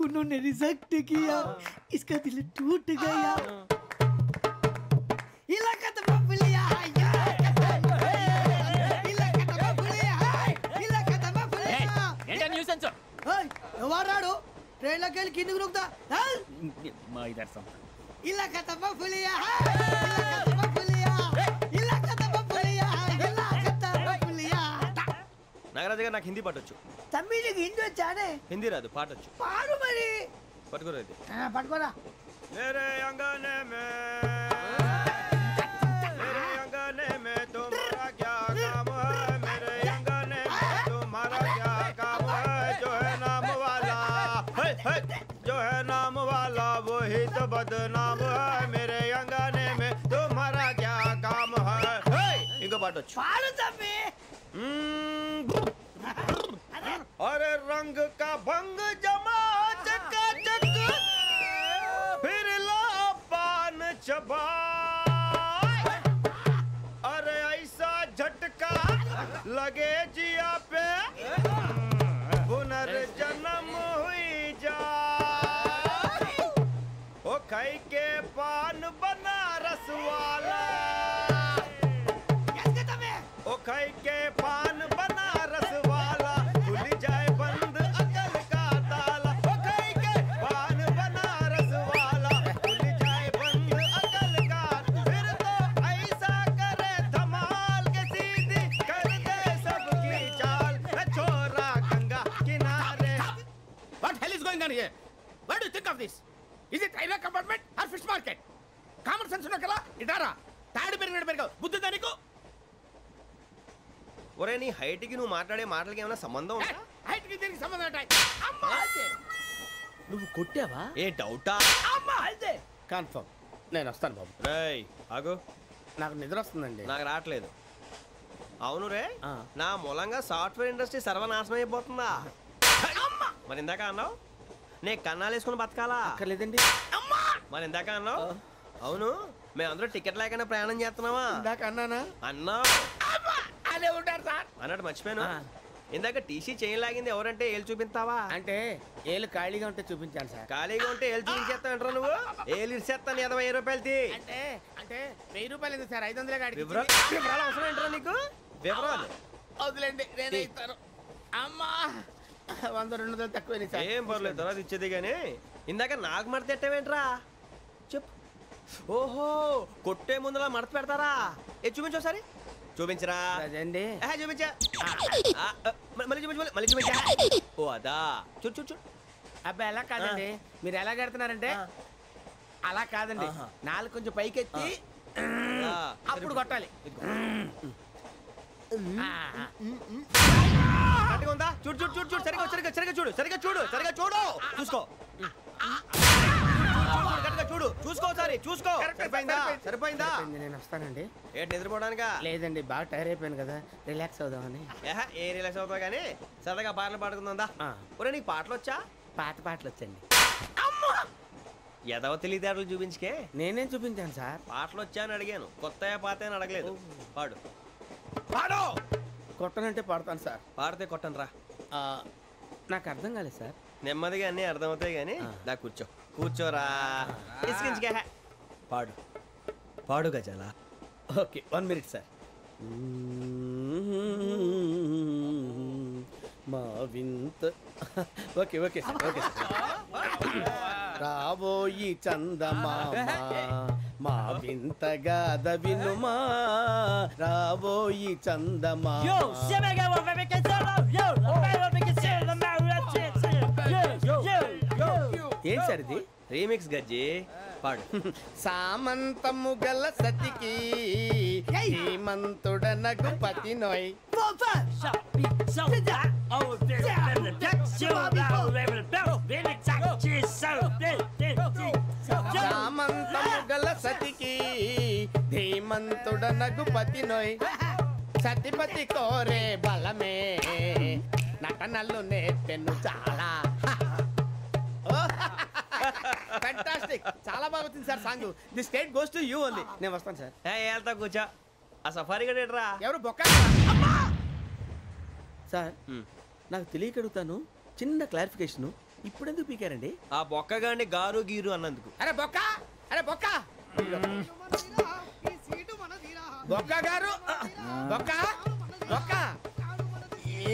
उन्होंने रिजेक्ट किया, इसका दिल टूट गया. इलाका तो बबलिया, इलाका तो बबलिया, इलाका तो बबलिया. ఏంటా న్యూసెన్స్? ओए ఎవరాడు? ట్రైన్ లోకి వెళ్ళి కిందకి రుకుతా. మా ఇదర్సం. इलाका तो बबलिया, इलाका तो बबलिया, इलाका तो बबलिया, इलाका तो बबलिया. నాగరాజు గారు, నాకు హిందీ పాటొచ్చు. తమ్మి నీకు హిందీ వచ్చానే? హిందీ రాదు, పాటొచ్చు. పాడు మరి. పట్టుకోలేదు. పట్టుకోరా. मेरे अंगने में, मेरे अंगने में तुम्हारा क्या काम है? मेरे अंगने में तुम्हारा क्या काम है? जो है नाम वाला, है, जो है नाम वाला वही तो बदनाम है मेरे अंगने में तुम्हारा क्या काम है इंको पाटो अरे रंग का भंग जमा चकाचक फिर ला पान चबा अरे ऐसा झटका लगे जिया पे पुनर्जन्म हुई जा ओ खाई के पान बनारस वाला ओ खाई के पान बनारस वाला खुल जाए बंद अकल का ताला ओ खाई के पान बनारस वाला खुल जाए बंद अकल का फिर तो ऐसा करे धमाल के सीधी कर दे सबकी चाल छोरा गंगा किनारे What hell is going on here? What do you think of this? Is it railway compartment or fish market? Common sense ఉన్న కదా ఇటారా తాడు పెరిగావు బుద్ధి దానికి ఒరే నీ హైట్ కి నువ్వు మాట్లాడే మాటలకి ఏమైనా సంబంధం ఉందా హైట్ కి దీనికి సంబంధం ఉంటాయి అమ్మా నువ్వు కొట్టావా? ఏ డౌటా? అమ్మా అయితే కన్ఫర్మ్ నేను వస్తాను బాబు. రేయ్ ఆగు, నాకు నిద్ర వస్తుందండి. నాకు రావట్లేదు. అవును రే, నా మూలంగా సాఫ్ట్వేర్ ఇండస్ట్రీ సర్వనాశనం అయిపోతుందా? మరి ఇందాక అన్నావు నే కన్నాలు వేసుకుని బతకాలా? అక్కర్లేదండి. మరి ఇందాక అన్నావు అవును మేమందరూ టికెట్ లేకుండా ప్రయాణం చేస్తున్నావా? ఇందాక అన్నానా? అన్నావు. అదే ఉంటారు సార్ అన్నట్టు మర్చిపోయాను. ఇందాక టీసీ చైన్ లాగింది ఎవరంటే ఏళ్ళు చూపిస్తావా? అంటే ఏళ్ళు ఖాళీగా ఉంటే చూపించాను సార్. ఖాళీగా ఉంటే ఏళ్ళు చూపించేస్తానంటారా నువ్వు? ఏళ్ళు ఇచ్చేస్తాను 20 రూపాయలు తీ. అంటే అంటే 1000 రూపాయలు ఎందుకు సార్? 500 గాడికి వివరాలు అవసరం ఏంటారా నీకు? వివరాలు వదిలేండి నేనే ఇస్తాను. అమ్మా 100-200 తక్కువ సార్. ఏం పర్లేదు తర్వాత ఇచ్చేది కానీ ఇందాక నాకు మడత ఎట్టవేంట్రా చెప్పు. ఓహో కొట్టే ముందులా మడత పెడతారా? ఏ చూపించు ఒకసారి. చూపించరా? అదండి చూపించా. మళ్ళీ చూపించు మళ్ళీ చూపించా. ఓ అదా చూడు చూడు చూడు. అబ్బా ఎలా కాదండి, మీరు ఎలా కడుతున్నారంటే అలా కాదండి, నాలుగు కొంచెం పైకెత్తి అప్పుడు కొట్టాలి. ఉందా? చూడు చూడు చూడు చూడు సరిగా సరిగా సరిగా చూడు సరిగా చూడు సరిగా చూడు చూసుకో చూడు చూసుకో సరే చూసుకో. సరిపోయిందా? సరిపోయిందా? నేను వస్తానండి. ఏంటి నిద్రపోవడానికా? లేదండి బాగా టైర్ అయిపోయాను కదా, రిలాక్స్ అవుదామని. ఏ రిలాక్స్ అవుతావు కానీ సరదాగా పాటలు పాడుకుందా? ఒరే నీకు పాటలు వచ్చా? పాత పాటలు వచ్చండి. ఎదవ తెలివితేటలు చూపించుకే. నేనేం చూపించాను సార్? పాటలు వచ్చా అని అడిగాను, కొత్త పాత అని అడగలేదు. పాడు పాడు. కొట్టనంటే పాడతాను సార్. పాడితే కొట్టను రా. నాకు అర్థం కాలేదు సార్. నెమ్మదిగా అన్నీ అర్థమవుతాయి కానీ దా కూర్చో కూర్చోరా. ఇసుకించుకే పాడు పాడు గజాల. Okay 1 minute sir. మా వింత okay okay sir okay sir. రాబోయి చందమామ మా వింతగా వినుమా, రాబోయి చందమామ. ఏం సార్ ఇది? రీమిక్స్ గజ్జి పాడు. సామంతము గల సతికి హేమంతుడనగు పతి నోయ్. సామంతము గల సతికి ధీమంతుడనగు పతి నోయ్. సతిపతి కోరే బలమే నటనలు నేర్పెను చాలా. ఫ్యాంటాస్టిక్, చాలా బాగా వచ్చింది sir song. The state goes to you only. నేను వస్తాను సార్. వెళ్తా కూర్చో. ఆ సఫారీ గడేట్రా ఎవరు బొక్క సార్? నాకు తెలియక అడుగుతాను, చిన్న క్లారిఫికేషన్. ఇప్పుడెందుకు పీకారండి? ఆ బొక్కగాండి గారు గీరు అన్నందుకు. అరే బొక్క, అరే బొక్క, బొక్క గారు, బొక్క బొక్క.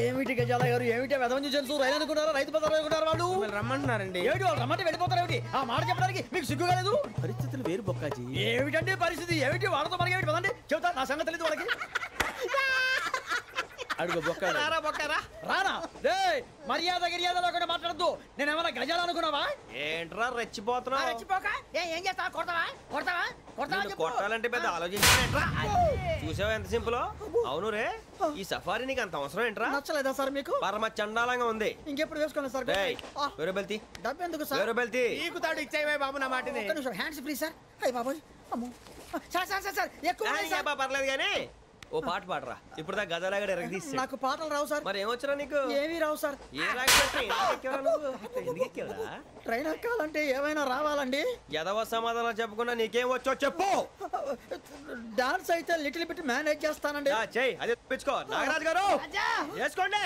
ఏమిటి గజాల గారు, ఏమిటి వెదవని చూసాను రైలు అనుకున్నారా? రైతు బజార్ అనుకున్నారు వాళ్ళు. రమ్మంటున్నారండి. ఏమిటి వాళ్ళు రమ్మంటే వెళ్ళిపోతారు? ఏమిటి ఆ మాట చెప్పడానికి మీకు సిగ్గు కాలేదు? పరిస్థితులు వేరు బొక్కాజీ. ఏమిటండి పరిస్థితి? ఏమిటి వాళ్ళతో మనకి ఏమిటి పదండి చెబుతా, నా సంగతి తెలియదు వాళ్ళకి. అడుగు బొక్క రారా బొక్కరా రానా రే మర్యాద గిర్యాద లేకుండా మాట్లాడద్దు నేను ఏమైనా గజాలు అనుకున్నావా ఏంట్రా రెచ్చిపోతున్నావు రెచ్చిపోక ఏం చేస్తావా కొడతావా కొడతావా కొడతావా నిన్ను కొట్టాలంటే పెద్ద ఆలోచించానేంట్రా చూసావా ఎంత సింపుల్ అవును రే ఈ సఫారీ నీకు అంత అవసరం ఏంట్రా నచ్చలేదా సార్ మీకు పరమ చండాలంగా ఉంది ఇంకెప్పుడు వేసుకోండి సార్ వేరే బెల్తి డబ్బు ఎందుకు సార్ వేరే బెల్తి నీకు తాడు ఇచ్చేవే బాబు నా మాటని ఒక్క నిమిషం హ్యాండ్స్ ఫ్రీ సార్ అయ్య బాబోయ్ అమ్మో సార్ సార్ సార్ సార్ ఎక్కువ ఉన్నాయి సార్. పర్లేదు కానీ ఓ పాట పాడరా ఇప్పుడు దా గదలాగడ ఎరగదీసి నాకు పాటలు రావు సార్ మరి ఏమొచ్చరా నీకు ఏమీ రావు సార్ ఏ ఎందుకు ఎక్కావురా ట్రైన్ ఎక్కాలంటే ఏమైనా రావాలండి ఎదవ సమాధానం చెప్పకుండా నీకేం వచ్చో చెప్పు డాన్స్ అయితే లిటిల్ బిట్ మేనేజ్ చేస్తానండి చెయ్యి అది తెప్పించుకో నాగరాజు గారు వేసుకోండి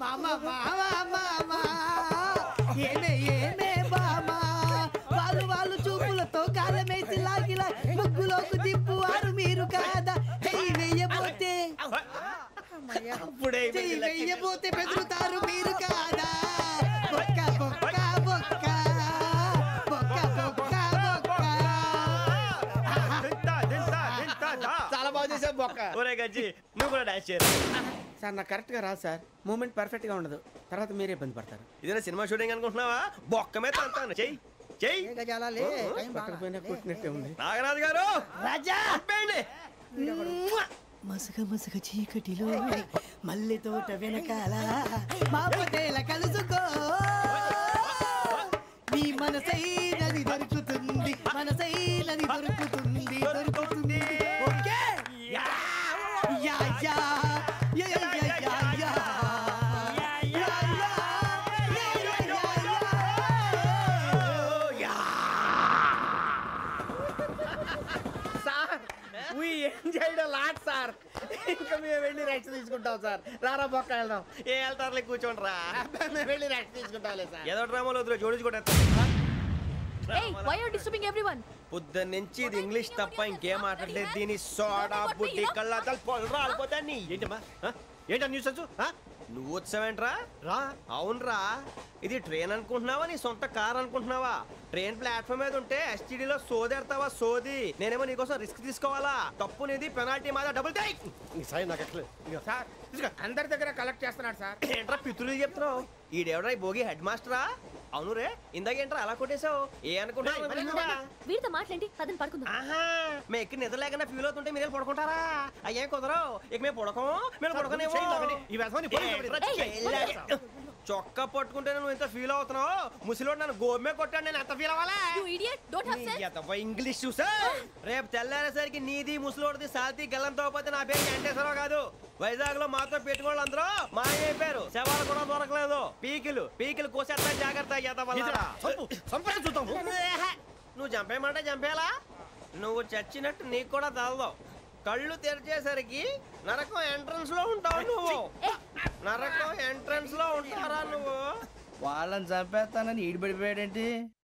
మామా మామా మామా ఏమే ఏమే బామా వాళ్ళు చూపులతో కాలమేసి లాగిలా ముగ్గులోకి దిప్పువారు మీరు కాదా చెయ్యి వెయ్యబోతే చెయ్యి వెయ్యబోతే బెదురుతారు మీరు కాదా బొక్క బొక్క బొక్క బొక్క బొక్క బొక్క చాలా బాగా చేసావు బొక్క ఒరే గజ్జి నువ్వు కూడా డాన్స్ చేయరు సార్ నాకు కరెక్ట్ గా రాదు సార్ మూమెంట్ పర్ఫెక్ట్ గా ఉండదు తర్వాత మీరే ఇబ్బంది పడతారు ఇదేనా సినిమా షూటింగ్ అనుకుంటున్నావా బొక్క మీద అంటాను చెయ్యి చెయ్యి గజాలాలే పక్కన పోయినా కొట్టినట్టే ఉంది నాగరాజు గారు రాజా చెప్పండి మసగ మసగ చీకటిలో మల్లె తోట వెనకాల మా పటేల కలుసుకో నీ మనసైనది దొరుకుతుంది మనసైనది దొరుకుతుంది దొరుకుతుంది okay yeah yeah yeah yeah yeah yeah yeah lot sir ఇంకా మేము వెళ్ళి రెస్ట్ తీసుకుంటాం సార్ రారా బొక్క వెళ్దాం ఏ వెళ్తారులే కూర్చోండి రా మేము వెళ్ళి రెస్ట్ తీసుకుంటాంలే సార్ ఏదో డ్రామాలో వద్దు జోడించుకుంటా why are you disturbing everyone? పొద్దున్న నుంచి ఇది ఇంగ్లీష్ తప్ప ఇంకేం మాట్లాడలేదు దీని సోడా బుడ్డి కళ్ళ పొలరా ఆడిపోతాన్ని ఏంటమ్మా ఏంటా న్యూస్ వచ్చు నువ్వు వచ్చావేంట్రా రా అవునరా ఇది ట్రైన్ అనుకుంటున్నావా నీ సొంత కార్ అనుకుంటున్నావా ట్రైన్ ప్లాట్ఫామ్ మీద ఉంటే ఎస్టీడీలో సోదేడతావా సోది నేనేమో నీకోసం రిస్క్ తీసుకోవాలా తప్పు నీది పెనాల్టీ మాదా డబుల్ టై సాయి నాకు ఎట్లేదు సార్ అందరి దగ్గర కలెక్ట్ చేస్తున్నాడు సార్ ఏంట్రా పితులు చెప్తున్నావు ఈడెవడ్రా భోగి హెడ్ మాస్టరా అవును రే ఇందాకేంట్రా అలా కొట్టేశావు ఏ అనుకుంటున్నా వీరితో మాట్లాడి అతను పడుకుందాం మేము ఎక్కి నిద్ర లేకుండా ఫీల్ అవుతుంటే మీరు పడుకుంటారా అయ్యేం కుదరవు ఇక మేము పడకం మేము పడకనేమో చొక్కా పట్టుకుంటే నువ్వు ఎంత ఫీల్ అవుతున్నావు ముసలివాడు నన్ను గోమే కొట్టాడు నేను ఎంత ఫీల్ అవ్వాలా ఇంగ్లీష్ చూసా రేపు తెల్లారేసరికి నీది ముసలివాడిది సాల్తీ గల్లంతో పోతే నా పేరు వెంకటేశ్వరరావు కాదు వైజాగ్ లో మాతో పెట్టుకోళ్ళు అందరూ మాయైపోయారు శవాలు కూడా దొరకలేదు పీకిలు కోసేస్తా జాగ్రత్త నువ్వు చంపేయమంటే చంపేలా నువ్వు చచ్చినట్టు నీకు కూడా తగదు కళ్ళు తెరిచేసరికి నరకం ఎంట్రన్స్ లో ఉంటావు నువ్వు నరకం ఎంట్రన్స్ లో ఉంటారా నువ్వు వాళ్ళని చంపేస్తానని ఈడిపడిపోయాడేంటి